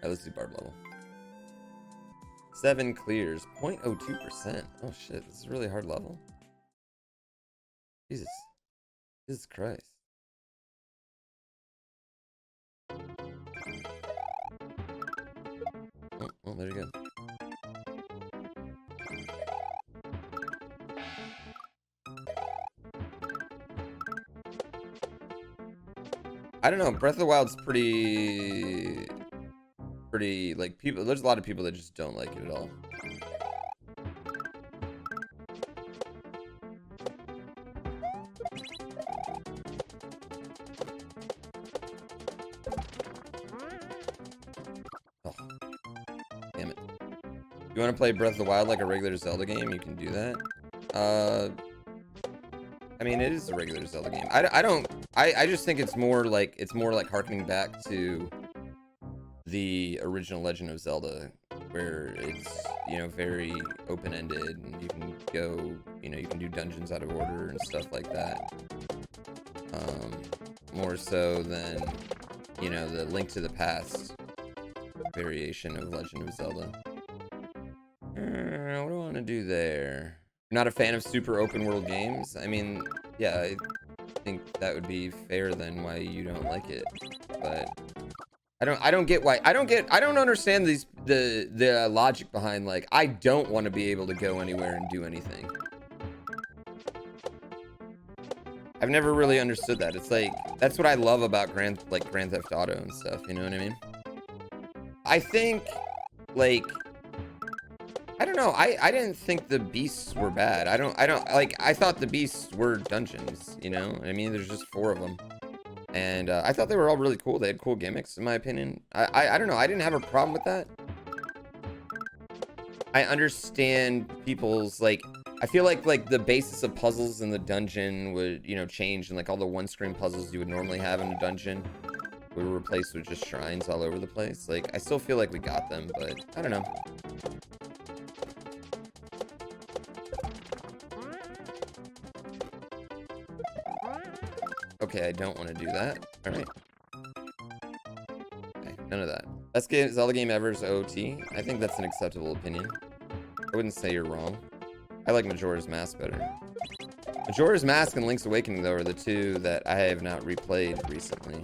let's do Barb level. 7 clears, 0.02%. Oh shit, this is a really hard level. Jesus. Jesus Christ. Oh, there you go. I don't know, Breath of the Wild's pretty like people, there's a lot of people that just don't like it at all. Oh, damn it. You want to play Breath of the Wild like a regular Zelda game? You can do that. I mean, it is a regular Zelda game. I just think it's more like harkening back to the original Legend of Zelda, where it's, you know, very open-ended, and you can go, you know, you can do dungeons out of order and stuff like that. More so than, you know, the Link to the Past variation of Legend of Zelda. What do I want to do there? Not a fan of super open world games? I mean, yeah, I think that would be fair then why you don't like it. But I don't get why. I don't understand the logic behind, like, I don't want to be able to go anywhere and do anything. I've never really understood that. It's like, that's what I love about Grand Theft Auto and stuff, you know what I mean? I think, like, I don't know. I didn't think the beasts were bad. I don't like, I thought the beasts were dungeons, you know? I mean, there's just 4 of them. And I thought they were all really cool. They had cool gimmicks, in my opinion. I don't know. I didn't have a problem with that. I understand people's, like, I feel like the basis of puzzles in the dungeon would, you know, change, and like all the one-screen puzzles you would normally have in a dungeon were replaced with just shrines all over the place. Like, I still feel like we got them, but I don't know. Okay, I don't want to do that. All right. Okay, none of that. Best Zelda game ever is OOT. I think that's an acceptable opinion. I wouldn't say you're wrong. I like Majora's Mask better. Majora's Mask and Link's Awakening, though, are the 2 that I have not replayed recently.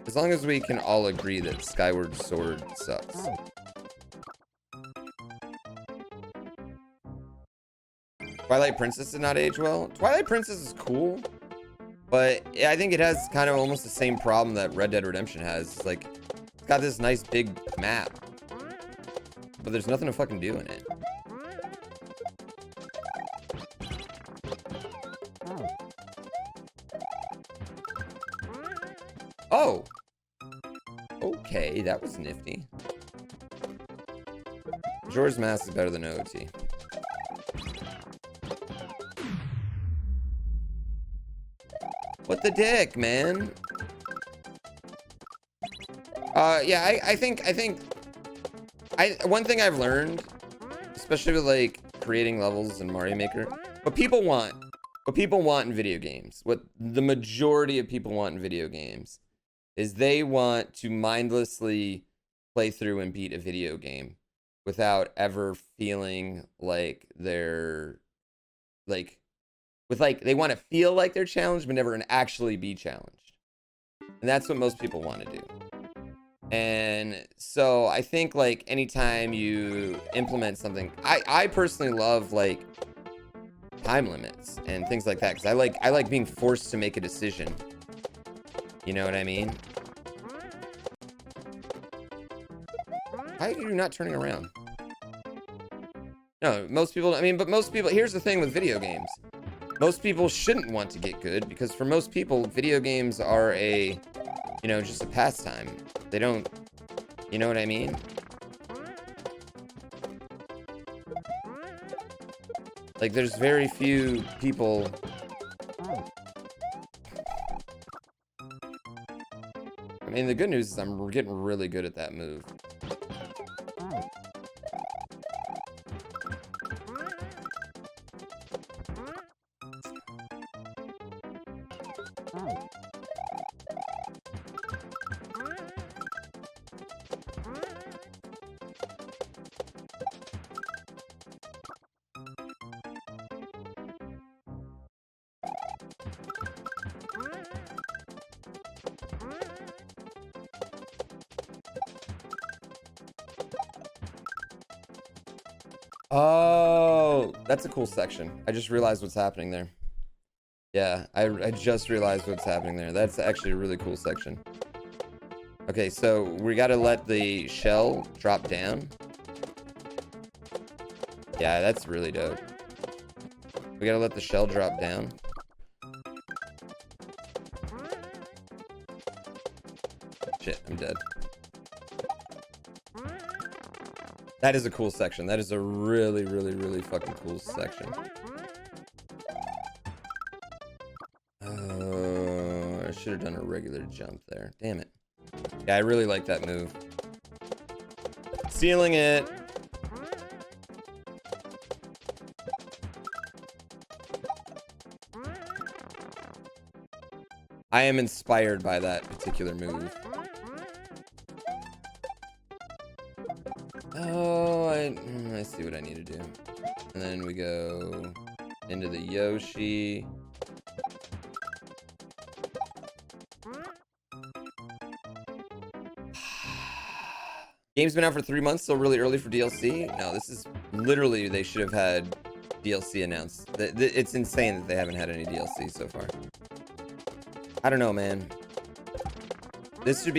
As long as we can all agree that Skyward Sword sucks. Twilight Princess did not age well. Twilight Princess is cool, but I think it has kind of almost the same problem that Red Dead Redemption has. It's like, it's got this nice big map, but there's nothing to fucking do in it. Oh! Okay, that was nifty. Majora's Mask is better than OOT. What the dick, man? Yeah, I think one thing I've learned, especially with like creating levels in Mario Maker, what people want in video games, what the majority of people want in video games, is they want to mindlessly play through and beat a video game without ever feeling like they're like, they want to feel like they're challenged but never actually be challenged. And that's what most people want to do. And so I think, like, anytime you implement something, I personally love like time limits and things like that, because I like being forced to make a decision. You know what I mean? Why are you not turning around? No, most people, I mean, but most people, here's the thing with video games. Most people shouldn't want to get good, because for most people, video games are a, you know, just a pastime. They don't, you know what I mean? Like, there's very few people. I mean, the good news is I'm getting really good at that move. Oh, that's a cool section. I just realized what's happening there. Yeah, I just realized what's happening there. That's actually a really cool section. Okay, so we gotta let the shell drop down. Yeah, that's really dope. We gotta let the shell drop down. Shit, I'm dead. That is a cool section. That is a really, really, really fucking cool section. I should have done a regular jump there. Damn it. Yeah, I really like that move. Sealing it. I am inspired by that particular move. Oh, I see what I need to do. And then we go into the Yoshi. Game's been out for 3 months, still really early for DLC. No, this is literally, they should have had DLC announced. It's insane that they haven't had any DLC so far. I don't know, man. This should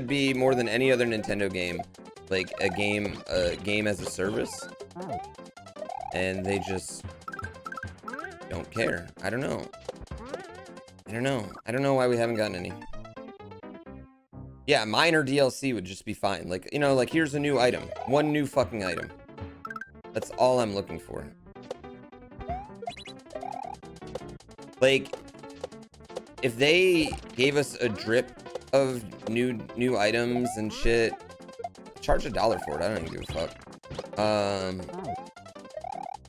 be more than any other Nintendo game, like a game as a service. And they just don't care. I don't know. I don't know why we haven't gotten any. Yeah, minor DLC would just be fine. Like, you know, like here's a new item. One new fucking item. That's all I'm looking for. Like, if they gave us a drip of new items and shit, charge $1 for it. I don't even give a fuck.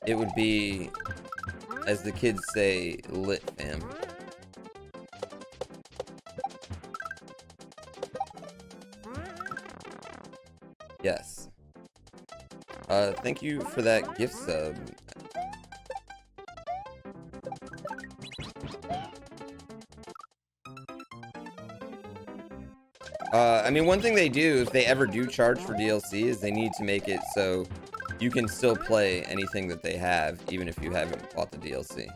It would be, as the kids say, lit, fam. Yes. Thank you for that gift sub. I mean, one thing they do, if they ever do charge for DLC, is they need to make it so you can still play anything that they have, even if you haven't bought the DLC.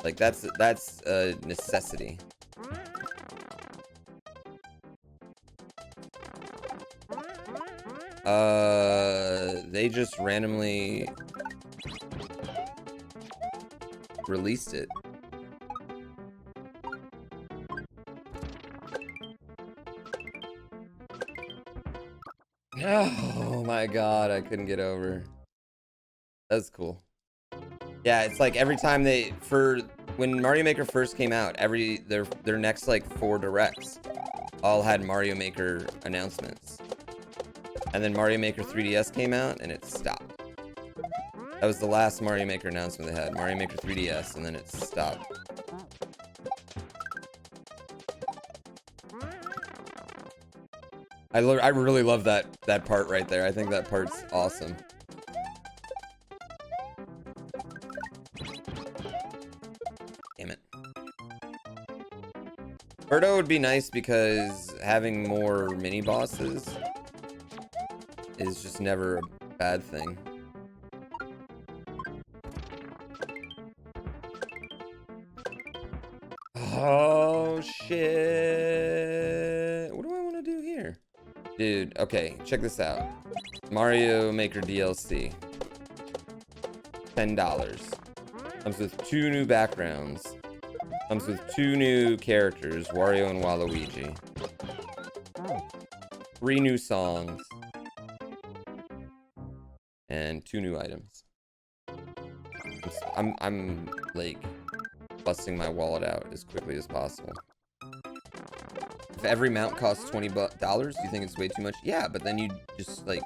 Like, that's a necessity. They just randomly released it. Oh my god, I couldn't get over. That's cool. Yeah, it's like every time when Mario Maker first came out, their next like 4 directs all had Mario Maker announcements. And then Mario Maker 3DS came out and it stopped. That was the last Mario Maker announcement they had, Mario Maker 3DS, and then it stopped. I really love that part right there. I think that part's awesome. Damn it. Birdo would be nice because having more mini bosses is just never a bad thing. Oh shit. What do I want to do here? Dude, okay, check this out. Mario Maker DLC. $10. Comes with 2 new backgrounds. Comes with 2 new characters, Wario and Waluigi. 3 new songs. And 2 new items. I'm like busting my wallet out as quickly as possible. If every mount costs $20, do you think it's way too much? Yeah, but then you just like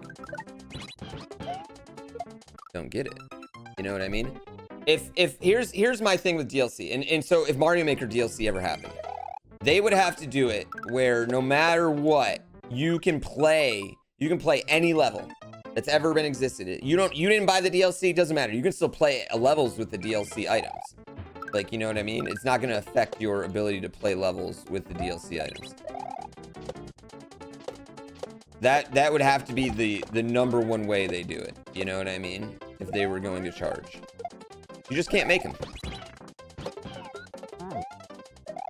don't get it. You know what I mean? If here's my thing with DLC, and so if Mario Maker DLC ever happened, they would have to do it where no matter what, you can play any level that's ever been existed. You didn't buy the DLC, doesn't matter. You can still play levels with the DLC items. Like, you know what I mean? It's not going to affect your ability to play levels with the DLC items. That would have to be the number one way they do it. You know what I mean? If they were going to charge. You just can't make them.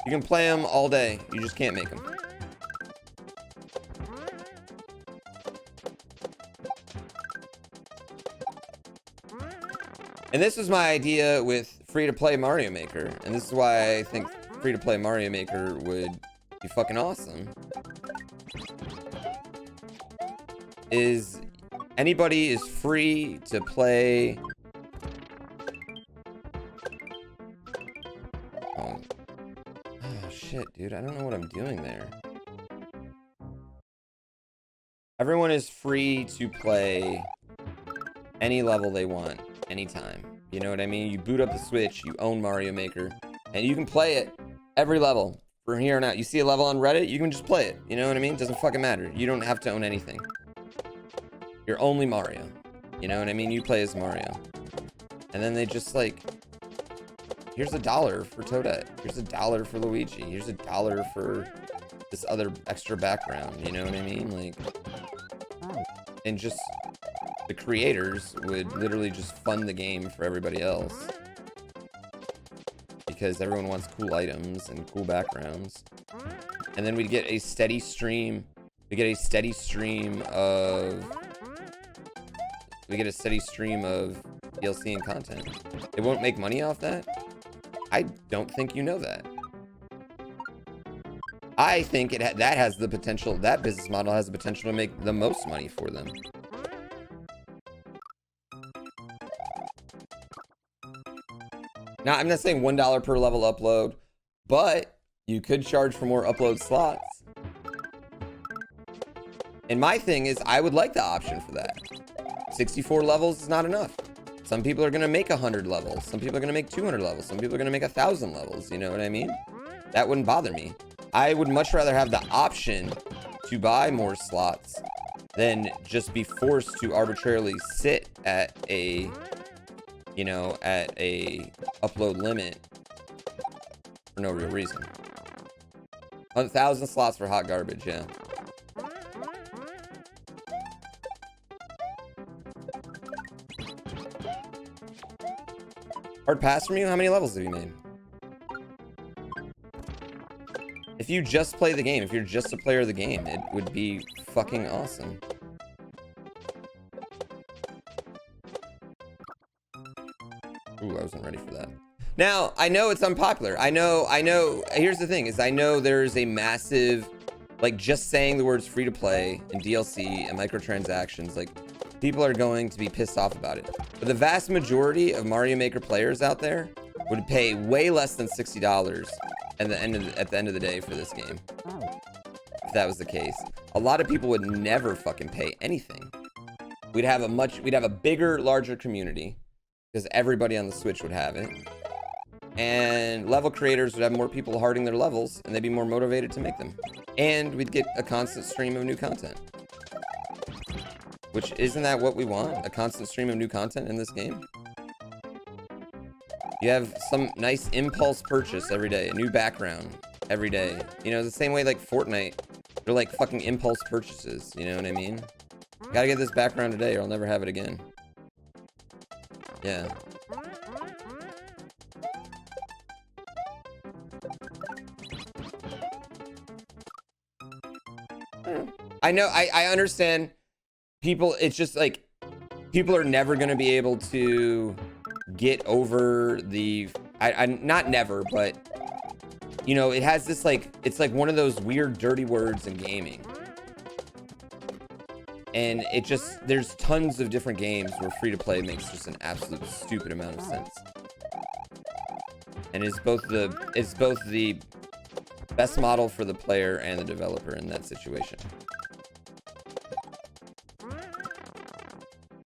You can play them all day. You just can't make them. And this was my idea with free-to-play Mario Maker. And this is why I think free-to-play Mario Maker would be fucking awesome. Is anybody is free to play... Oh shit, dude. I don't know what I'm doing there. Everyone is free to play any level they want, anytime. You know what I mean? You boot up the Switch, you own Mario Maker, and you can play it every level from here on out. You see a level on Reddit, you can just play it. You know what I mean? It doesn't fucking matter. You don't have to own anything. You're only Mario. You know what I mean? You play as Mario. And then they just like, here's $1 for Toadette. Here's $1 for Luigi. Here's $1 for this other extra background. You know what I mean? Like, and just the creators would literally just fund the game for everybody else. Because everyone wants cool items and cool backgrounds. And then we'd get a steady stream. We get a steady stream of DLC and content. It won't make money off that? I don't think you know that. I think that has the potential, that business model has the potential to make the most money for them. Now, I'm not saying $1 per level upload, but you could charge for more upload slots. And my thing is, I would like the option for that. 64 levels is not enough. Some people are going to make 100 levels. Some people are going to make 200 levels. Some people are going to make 1,000 levels. You know what I mean? That wouldn't bother me. I would much rather have the option to buy more slots than just be forced to arbitrarily sit at a, you know, at a upload limit for no real reason. 1,000 slots for hot garbage, yeah. Hard pass from you? How many levels have you made? If you just play the game, if you're just a player of the game, it would be fucking awesome. Ooh, I wasn't ready for that. Now, I know it's unpopular. I know, here's the thing, is I know there's a massive, like, just saying the words free to play and DLC and microtransactions, like, people are going to be pissed off about it. But the vast majority of Mario Maker players out there would pay way less than $60 at the end of the day for this game. If that was the case. A lot of people would never fucking pay anything. We'd have a bigger, larger community because everybody on the Switch would have it. And level creators would have more people harding their levels and they'd be more motivated to make them. And we'd get a constant stream of new content. Which, isn't that what we want? A constant stream of new content in this game? You have some nice impulse purchase every day, a new background every day. You know, the same way like Fortnite, they're like fucking impulse purchases, you know what I mean? Gotta get this background today or I'll never have it again. Yeah. I know, I understand people, it's just like, people are never going to be able to get over the, not never, but, you know, it has this like, it's like one of those weird dirty words in gaming. And it just, there's tons of different games where free to play makes just an absolute stupid amount of sense. And it's both the best model for the player and the developer in that situation.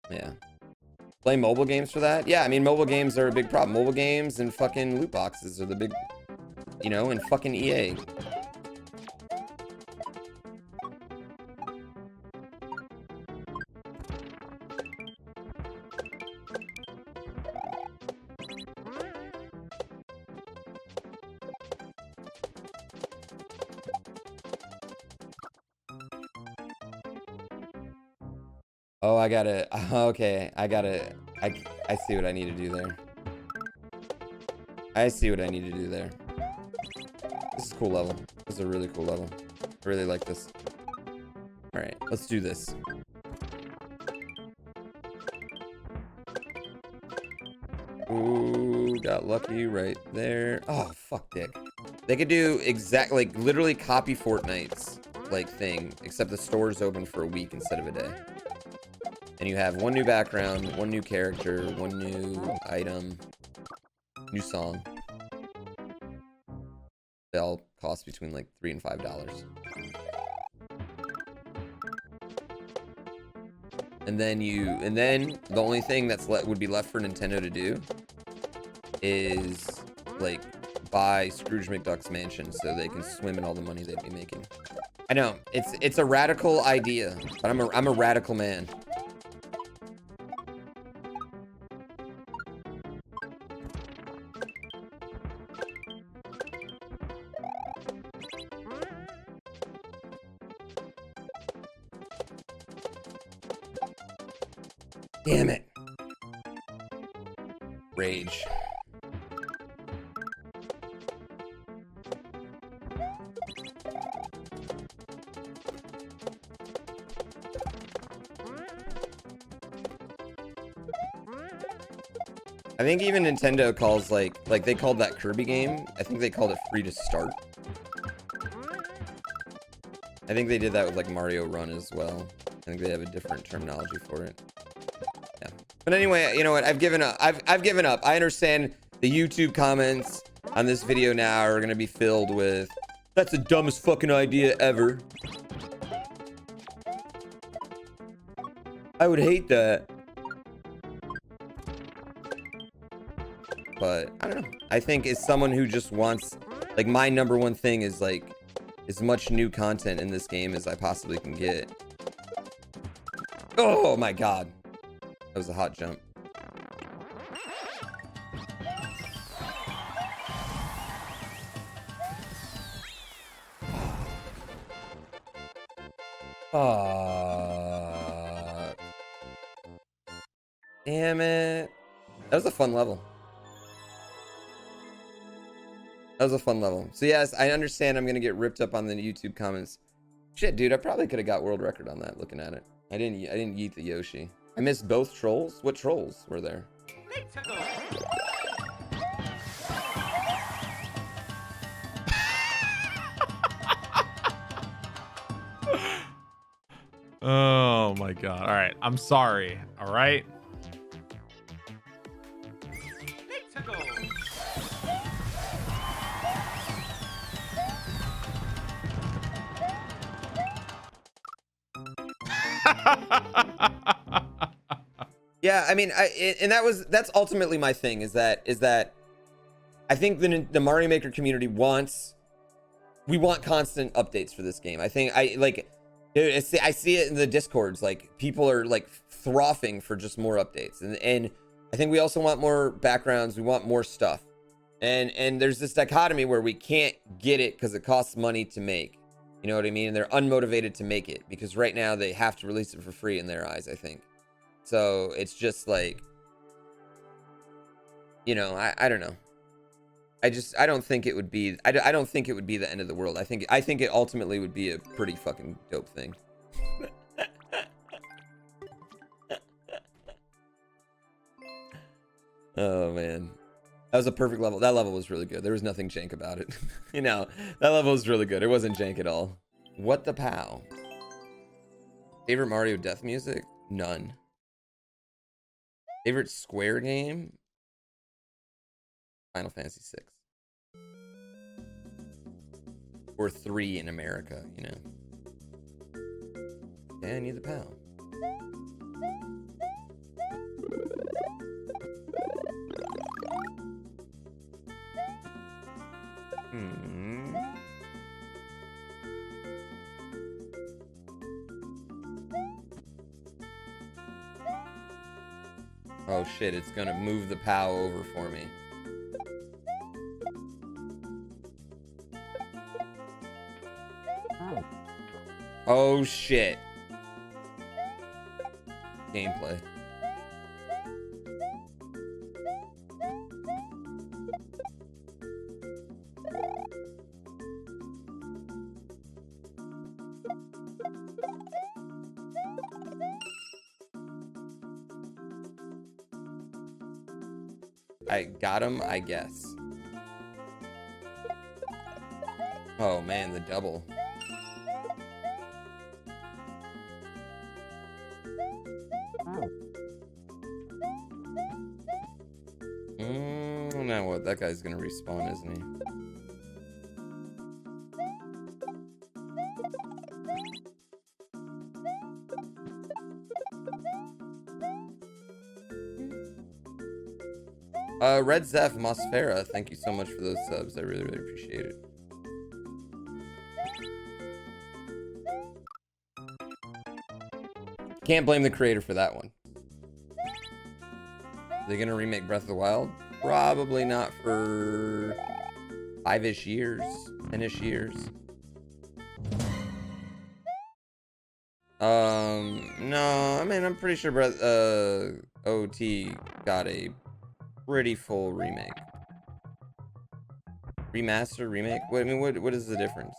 Yeah. Play mobile games for that? Yeah, I mean, mobile games are a big problem. Mobile games and fucking loot boxes are the big, you know, and fucking EA. Oh, I gotta, okay, I see what I need to do there. I see what I need to do there. This is a cool level. This is a really cool level. I really like this. All right, let's do this. Ooh, got lucky right there. Oh, fuck, dick. They could do exactly, like, literally copy Fortnite's, like, thing, except the store's open for a week instead of a day. And you have one new background, one new character, one new item, new song. They all cost between, like, $3 and $5. And then the only thing that's would be left for Nintendo to do is, like, buy Scrooge McDuck's mansion so they can swim in all the money they'd be making. I know it's a radical idea, but I'm a radical man. Damn it. Rage. I think even Nintendo calls like they called that Kirby game, I think they called it free to start. I think they did that with like Mario Run as well. I think they have a different terminology for it. Yeah. But anyway, you know what? I've given up. I've given up. I understand the YouTube comments on this video now are gonna be filled with, "That's the dumbest fucking idea ever. I would hate that." But I don't know. I think as someone who just wants, like, my number one thing is like as much new content in this game as I possibly can get. Oh my god. That was a hot jump. Fuck. Damn it. That was a fun level. That was a fun level. So yes, I understand I'm gonna get ripped up on the YouTube comments. Shit, dude, I probably could have got world record on that looking at it. I didn't yeet the Yoshi. I missed both trolls? What trolls were there? Oh my god. All right. I'm sorry. All right. Yeah, I mean, that's ultimately my thing is that I think the Mario Maker community we want constant updates for this game. I think dude, I see it in the Discords, like people are like frothing for just more updates, and I think we also want more backgrounds, we want more stuff, and there's this dichotomy where we can't get it because it costs money to make, you know what I mean, and they're unmotivated to make it because right now they have to release it for free in their eyes, I think. So it's just like, you know, I don't know. I don't think it would be, I don't think it would be the end of the world. I think it ultimately would be a pretty fucking dope thing. Oh man, that was a perfect level. That level was really good. There was nothing jank about it. You know, that level was really good. It wasn't jank at all. What the pow? Favorite Mario death music? None. Favorite Square game? Final Fantasy VI. Or 3 in America, you know. Yeah, I need the PAL. Oh shit, it's gonna move the POW over for me. Oh shit. gameplay. I got him, I guess. Oh man, the double. Now what? That guy's gonna respawn, isn't he? Red Zeph Mosfera, thank you so much for those subs. I really, really appreciate it. Can't blame the creator for that one. Are they gonna remake Breath of the Wild? Probably not for 5-ish years, 10-ish years. No, I mean, I'm pretty sure OT got a pretty full remake. Remaster, remake? What, I mean, what is the difference?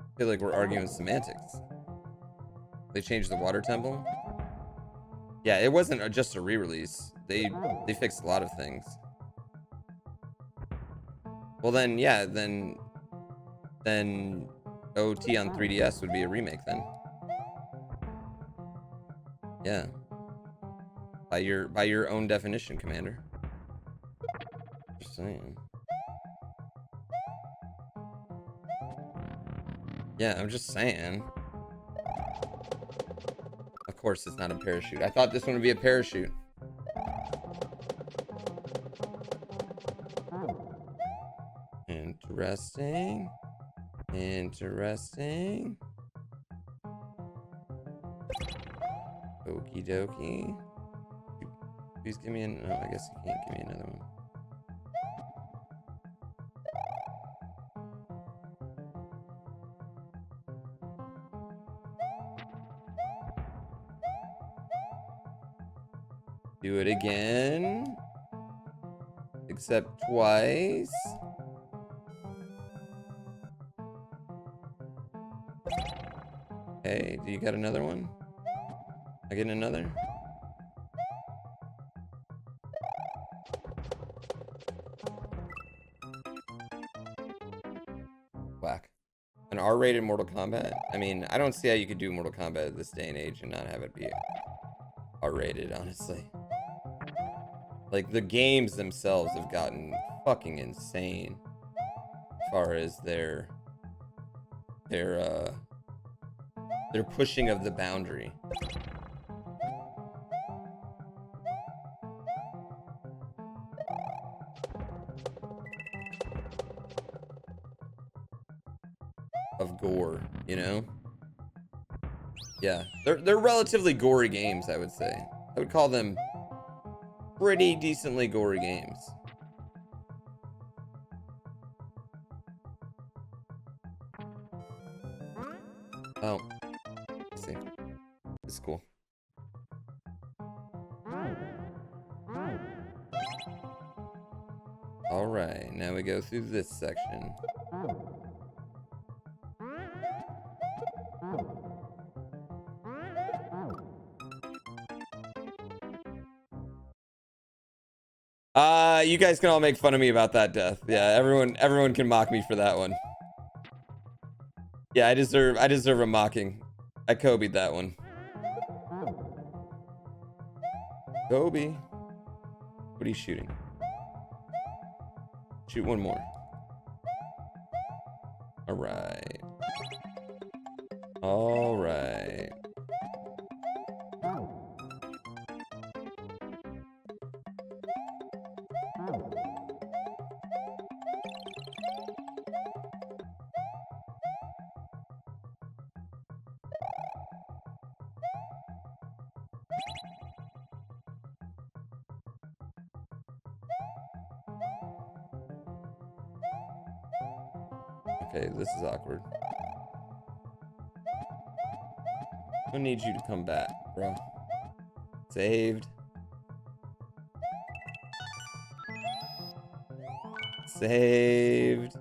I feel like we're arguing semantics. They changed the water temple. Yeah, it wasn't just a re-release. They fixed a lot of things. Well then, yeah, then OT on 3DS would be a remake then. Yeah. By your own definition, Commander. Just saying. Yeah, I'm just saying. Of course it's not a parachute. I thought this one would be a parachute. Interesting. Interesting. Okie dokie. Please give me no, I guess you can't give me another one. Do it again. Except twice. Hey, do you got another one? I get another? Whack. An R-rated Mortal Kombat? I mean, I don't see how you could do Mortal Kombat at this day and age and not have it be R-rated, honestly. Like, the games themselves have gotten fucking insane as far as their pushing of the boundary. Of gore, you know? Yeah, they're relatively gory games, I would say. I would call them pretty decently gory games. Oh, I see. It's cool. All right, now we go through this section. You guys can all make fun of me about that death. Yeah, everyone can mock me for that one. Yeah, I deserve a mocking. I Kobe'd that one. Kobe. What are you shooting? Shoot one more. All right. All right. Okay, this is awkward. I need you to come back, bro. Saved. Saved.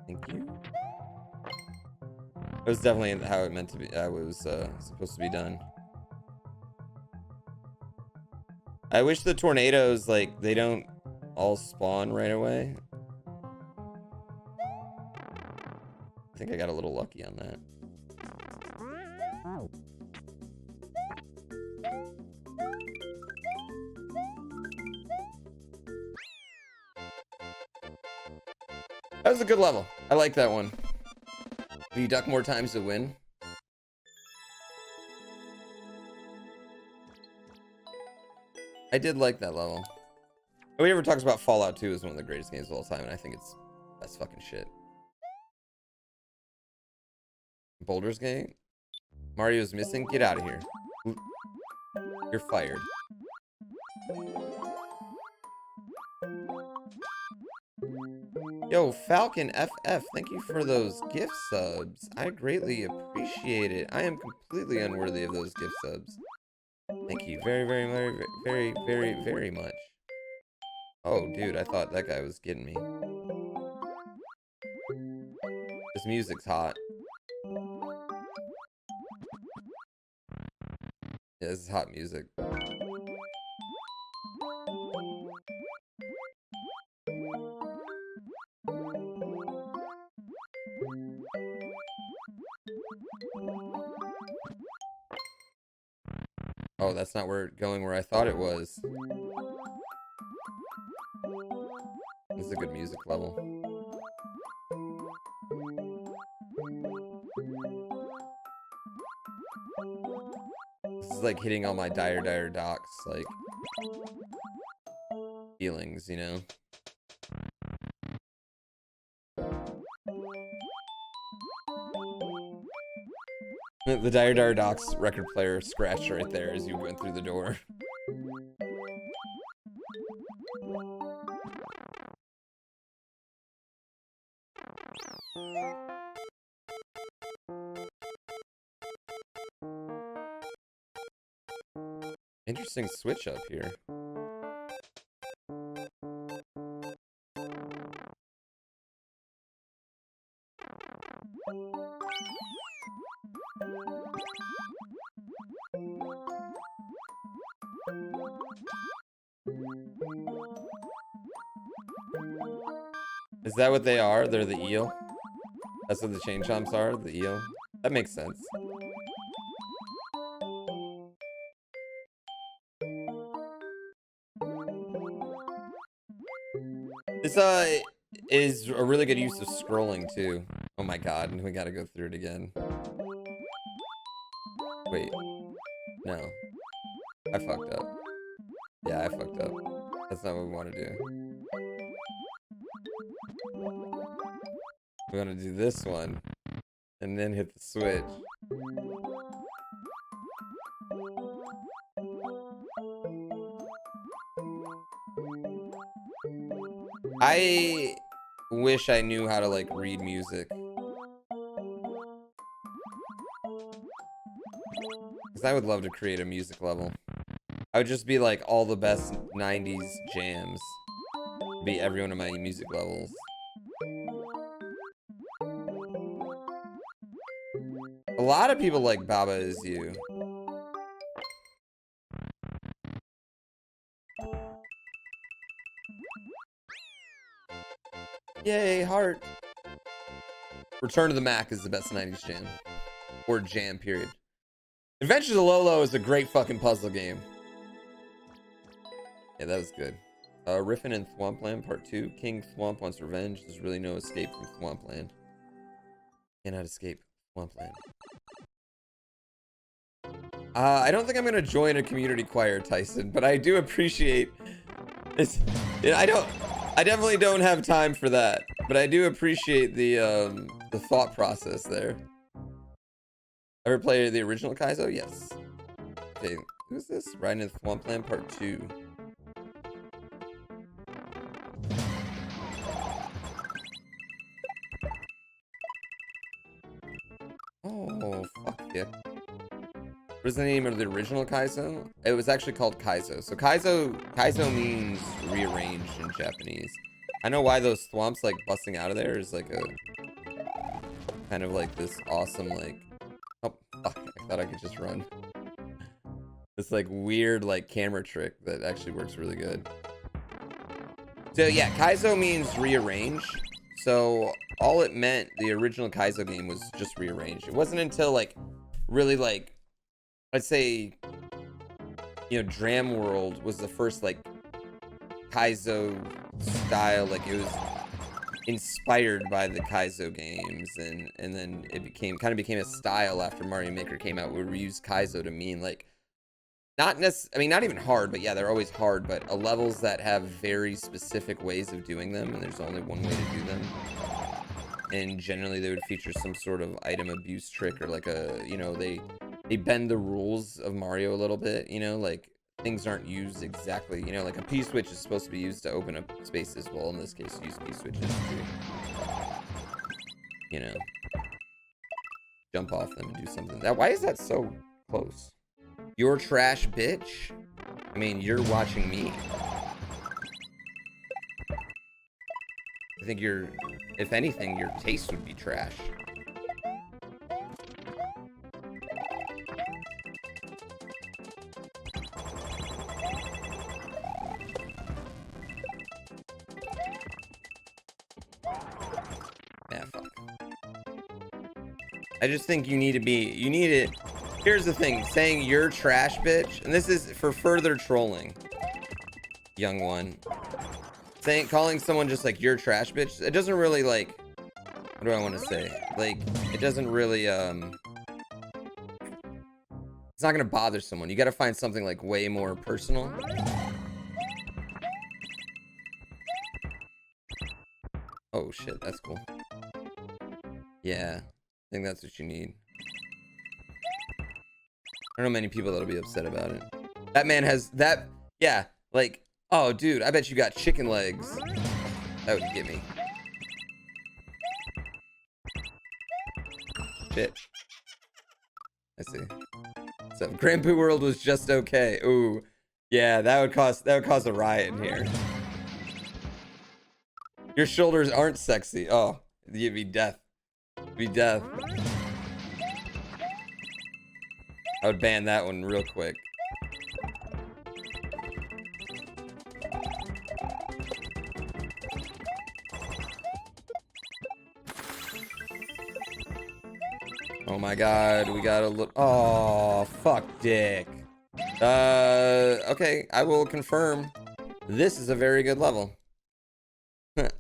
Thank you. It was definitely how it meant to be. I was supposed to be done. I wish the tornadoes, like, they don't all spawn right away. I think I got a little lucky on that. That was a good level. I like that one. If you duck more times to win. I did like that level. Nobody ever talks about Fallout 2 as one of the greatest games of all time, and I think it's that's fucking shit. Boulder's Gate? Mario's missing? Get out of here. You're fired. Yo, Falcon FF, thank you for those gift subs. I greatly appreciate it. I am completely unworthy of those gift subs. Thank you very, very, very, very, very, very much. Oh, dude, I thought that guy was getting me. This music's hot. Yeah, this is hot music. Oh, that's not where going where I thought it was. This is a good music level. This is like hitting all my dire docks, like, feelings, you know? The Dire Docks record player scratched right there as you went through the door. Interesting switch up here. Is that what they are? They're the eel? That's what the chain chomps are? The eel? That makes sense. This is a really good use of scrolling too. Oh my god, we gotta go through it again. Wait. No. I fucked up. Yeah, I fucked up. That's not what we want to do. We want to do this one. And then hit the switch. I wish I knew how to, like, read music. Because I would love to create a music level. I would just be like all the best 90s jams. Be every one of my music levels. A lot of people like Baba Is You. Yay, heart. Return to the Mac is the best 90s jam. Or jam, period. Adventures of Lolo is a great fucking puzzle game. Yeah, that was good. Riffin and Thwompland Part 2. King Thwomp wants revenge. There's really no escape from Thwompland. Cannot escape Thwompland. I don't think I'm gonna join a community choir, Tyson, but I do appreciate this. I don't. I definitely don't have time for that, but I do appreciate the thought process there. Ever played the original Kaizo? Yes. Okay, who's this? Riding in Thwompland Part 2. Oh, fuck yeah. What is the name of the original Kaizo? It was actually called Kaizo. So Kaizo means rearranged in Japanese. I know why those thwomps like busting out of there is like a kind of like this awesome like, oh fuck, I thought I could just run. This like weird like camera trick that actually works really good. So yeah, Kaizo means rearrange. So all it meant, the original Kaizo game was just rearranged. It wasn't until like really like, I'd say, you know, Dram World was the first like Kaizo style, like it was inspired by the Kaizo games, and then it became a style after Mario Maker came out, where we used Kaizo to mean like not even hard, but yeah, they're always hard, but levels that have very specific ways of doing them, and there's only one way to do them. And generally they would feature some sort of item abuse trick, or like a, you know, they bend the rules of Mario a little bit, you know, like things aren't used exactly, you know, like a P-switch is supposed to be used to open up spaces. Well, in this case, use P-switches to, you know, jump off them and do something. Why is that so close? You're trash, bitch? I mean, you're watching me. I think if anything, your taste would be trash. Yeah, fuck. I just think you need it. Here's the thing, saying you're trash, bitch, and this is for further trolling, young one. Calling someone just like you're trash, bitch, it doesn't really like, what do I want to say? Like, it doesn't really, it's not gonna bother someone. You gotta find something like way more personal. Oh shit, that's cool. Yeah, I think that's what you need. I don't know many people that'll be upset about it. That man has that, yeah, like, oh dude, I bet you got chicken legs. That would get me. Shit. I see. So Grand Poo World was just okay. Ooh, yeah, that would cause a riot in here. Your shoulders aren't sexy. Oh, you'd be death. Be death. I would ban that one real quick. Oh my god, we gotta look. Oh, fuck dick. Okay, I will confirm. This is a very good level.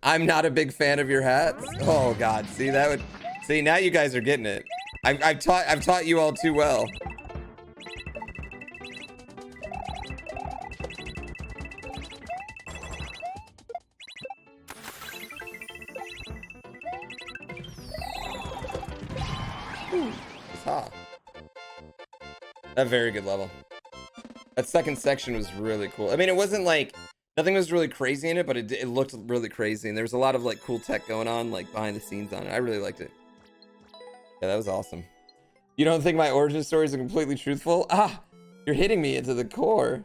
I'm not a big fan of your hats. Oh god, see that would. See, now you guys are getting it. I've taught you all too well. A very good level. That second section was really cool. I mean, it wasn't like, nothing was really crazy in it, but it looked really crazy, and there was a lot of like cool tech going on, like behind the scenes on it. I really liked it. Yeah, that was awesome. You don't think my origin stories are completely truthful? Ah, you're hitting me into the core.